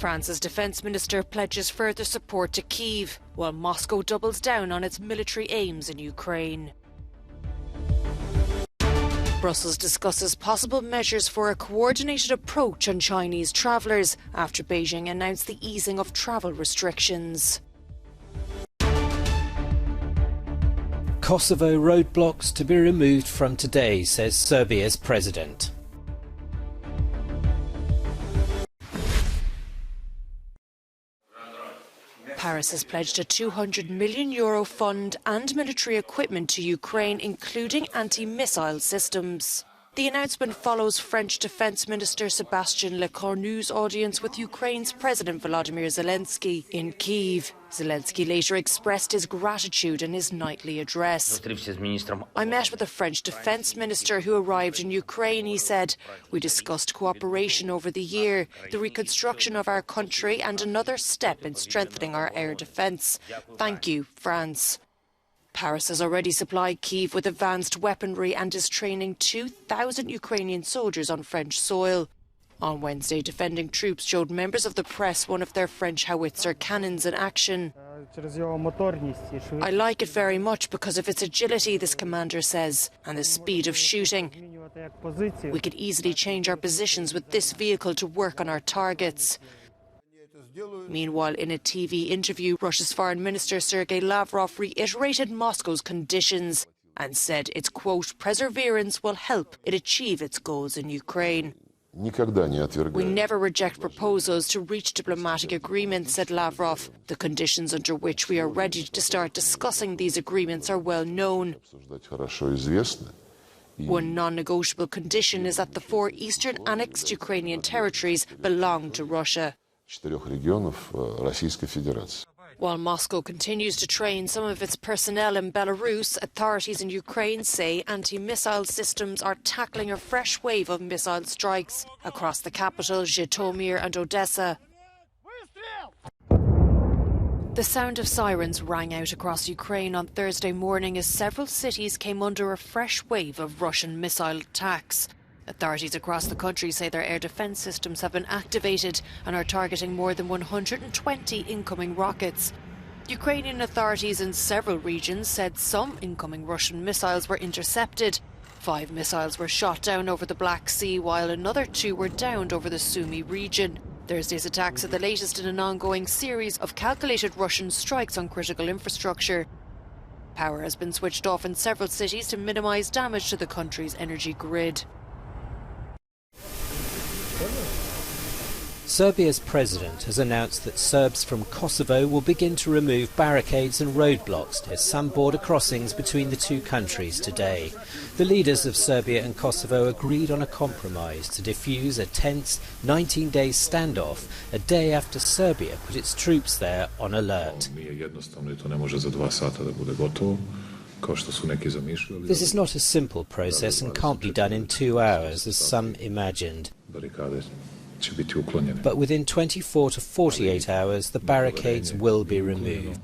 France's defence minister pledges further support to Kyiv, while Moscow doubles down on its military aims in Ukraine. Brussels discusses possible measures for a coordinated approach on Chinese travellers after Beijing announced the easing of travel restrictions. Kosovo roadblocks to be removed from today, says Serbia's president. Paris has pledged a €200 million fund and military equipment to Ukraine, including anti-missile systems. The announcement follows French Defence Minister Sébastien Lecornu's audience with Ukraine's President Volodymyr Zelensky in Kyiv. Zelensky later expressed his gratitude in his nightly address. I met with the French Defence Minister who arrived in Ukraine, he said. We discussed cooperation over the year, the reconstruction of our country and another step in strengthening our air defence. Thank you, France. Paris has already supplied Kyiv with advanced weaponry and is training 2,000 Ukrainian soldiers on French soil. On Wednesday, defending troops showed members of the press one of their French howitzer cannons in action. I like it very much because of its agility, this commander says, and the speed of shooting. We could easily change our positions with this vehicle to work on our targets. Meanwhile, in a TV interview, Russia's Foreign Minister Sergei Lavrov reiterated Moscow's conditions and said its, quote, perseverance will help it achieve its goals in Ukraine. We never reject proposals to reach diplomatic agreements, said Lavrov. The conditions under which we are ready to start discussing these agreements are well known. One non-negotiable condition is that the 4 eastern annexed Ukrainian territories belong to Russia. While Moscow continues to train some of its personnel in Belarus, authorities in Ukraine say anti-missile systems are tackling a fresh wave of missile strikes across the capital, Zhytomyr and Odessa. The sound of sirens rang out across Ukraine on Thursday morning as several cities came under a fresh wave of Russian missile attacks. Authorities across the country say their air defence systems have been activated and are targeting more than 120 incoming rockets. Ukrainian authorities in several regions said some incoming Russian missiles were intercepted. 5 missiles were shot down over the Black Sea, while another 2 were downed over the Sumy region. Thursday's attacks are the latest in an ongoing series of calculated Russian strikes on critical infrastructure. Power has been switched off in several cities to minimise damage to the country's energy grid. Serbia's president has announced that Serbs from Kosovo will begin to remove barricades and roadblocks near some border crossings between the two countries today. The leaders of Serbia and Kosovo agreed on a compromise to defuse a tense 19-day standoff a day after Serbia put its troops there on alert. This is not a simple process and can't be done in 2 hours, as some imagined. But within 24 to 48 hours, the barricades will be removed.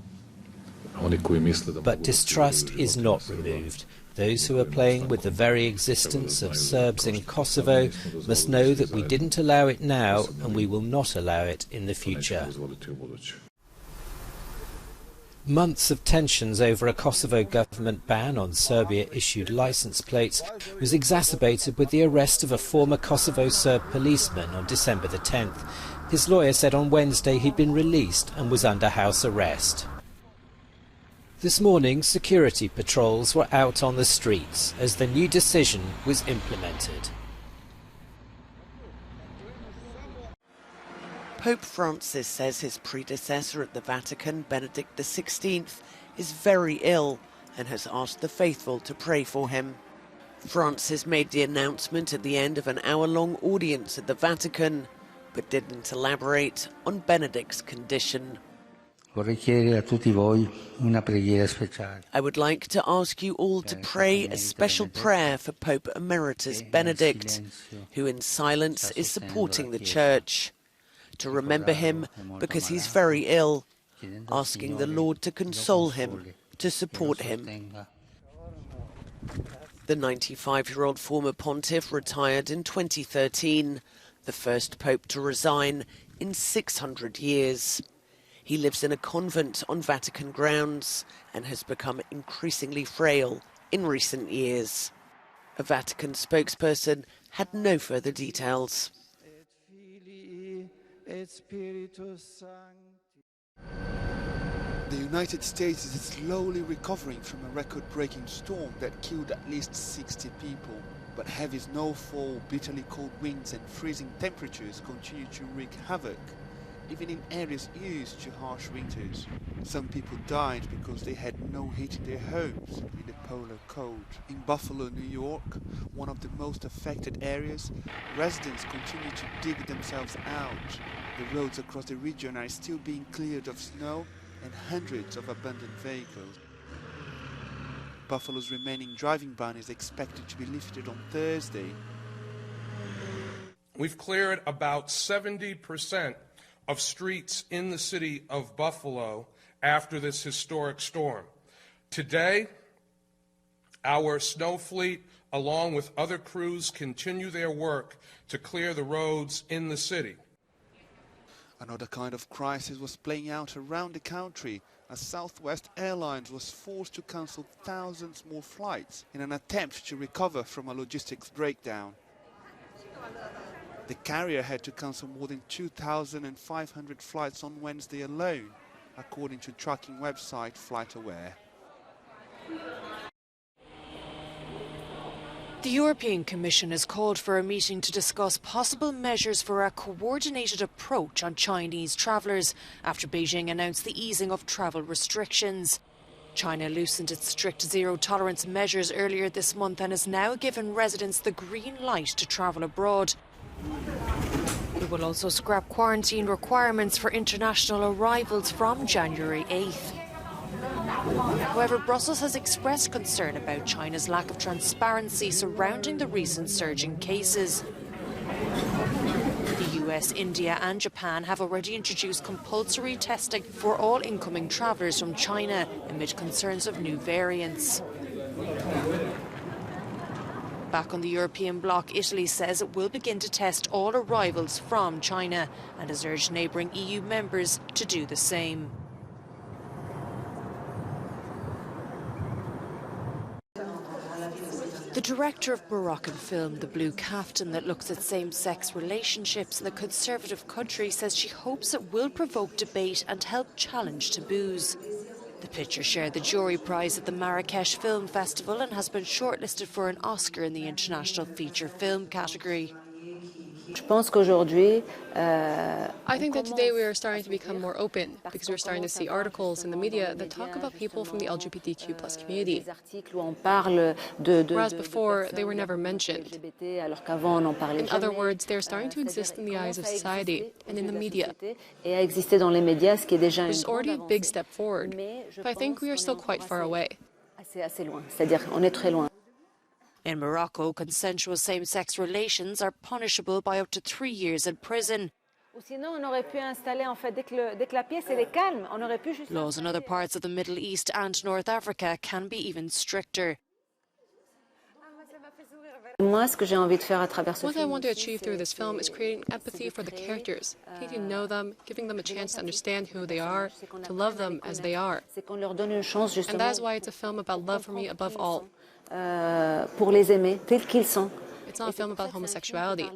But distrust is not removed. Those who are playing with the very existence of Serbs in Kosovo must know that we didn't allow it now, and we will not allow it in the future. Months of tensions over a Kosovo government ban on Serbia-issued licence plates was exacerbated with the arrest of a former Kosovo Serb policeman on December the 10th. His lawyer said on Wednesday he'd been released and was under house arrest. This morning, security patrols were out on the streets as the new decision was implemented. Pope Francis says his predecessor at the Vatican, Benedict XVI, is very ill and has asked the faithful to pray for him. Francis made the announcement at the end of an hour-long audience at the Vatican, but didn't elaborate on Benedict's condition. I would like to ask you all to pray a special prayer for Pope Emeritus Benedict, who in silence is supporting the Church. To remember him because he's very ill, asking the Lord to console him, to support him. The 95-year-old former pontiff retired in 2013, the first pope to resign in 600 years. He lives in a convent on Vatican grounds and has become increasingly frail in recent years. A Vatican spokesperson had no further details. The United States is slowly recovering from a record-breaking storm that killed at least 60 people. But heavy snowfall, bitterly cold winds and freezing temperatures continue to wreak havoc, even in areas used to harsh winters. Some people died because they had no heat in their homes in the polar cold. In Buffalo, New York, one of the most affected areas, residents continue to dig themselves out. The roads across the region are still being cleared of snow and hundreds of abandoned vehicles. Buffalo's remaining driving ban is expected to be lifted on Thursday. We've cleared about 70% of streets in the city of Buffalo after this historic storm. Today, our snow fleet, along with other crews, continue their work to clear the roads in the city. Another kind of crisis was playing out around the country as Southwest Airlines was forced to cancel thousands more flights in an attempt to recover from a logistics breakdown. The carrier had to cancel more than 2,500 flights on Wednesday alone, according to tracking website FlightAware. The European Commission has called for a meeting to discuss possible measures for a coordinated approach on Chinese travellers after Beijing announced the easing of travel restrictions. China loosened its strict zero-tolerance measures earlier this month and has now given residents the green light to travel abroad. It will also scrap quarantine requirements for international arrivals from January 8th. However, Brussels has expressed concern about China's lack of transparency surrounding the recent surge in cases. The US, India and Japan have already introduced compulsory testing for all incoming travellers from China amid concerns of new variants. Back on the European bloc, Italy says it will begin to test all arrivals from China and has urged neighbouring EU members to do the same. The director of Moroccan film The Blue Kaftan, that looks at same-sex relationships in the conservative country, says she hopes it will provoke debate and help challenge taboos. The picture shared the jury prize at the Marrakesh Film Festival and has been shortlisted for an Oscar in the International Feature Film category. I think that today we are starting to become more open because we're starting to see articles in the media that talk about people from the LGBTQ+ community. Whereas before, they were never mentioned. In other words, they're starting to exist in the eyes of society and in the media. Which is already a big step forward, but I think we are still quite far away. In Morocco, consensual same-sex relations are punishable by up to 3 years in prison. Laws in other parts of the Middle East and North Africa can be even stricter. What I want to achieve through this film is creating empathy for the characters, getting to know them, giving them a chance to understand who they are, to love them as they are. And that is why it's a film about love for me above all. It's not a film about homosexuality.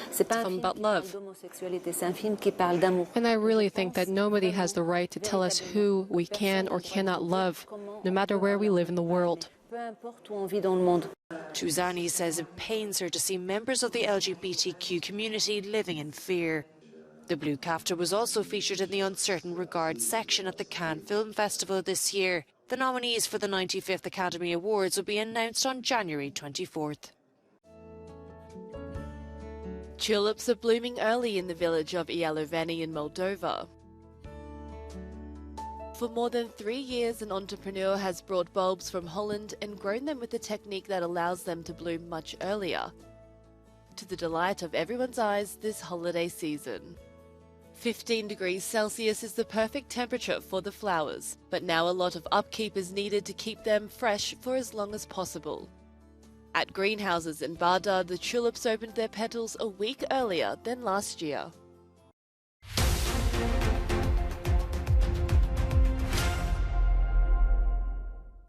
It's a film about love. And I really think that nobody has the right to tell us who we can or cannot love, no matter where we live in the world. Tuzani says it pains her to see members of the LGBTQ community living in fear. The Blue Kaftan was also featured in the Uncertain Regards section at the Cannes Film Festival this year. The nominees for the 95th Academy Awards will be announced on January 24th. Tulips are blooming early in the village of Ialoveni in Moldova. For more than 3 years, an entrepreneur has brought bulbs from Holland and grown them with a technique that allows them to bloom much earlier, to the delight of everyone's eyes this holiday season. 15 degrees Celsius is the perfect temperature for the flowers, but now a lot of upkeep is needed to keep them fresh for as long as possible. At greenhouses in Bardar, the tulips opened their petals a week earlier than last year.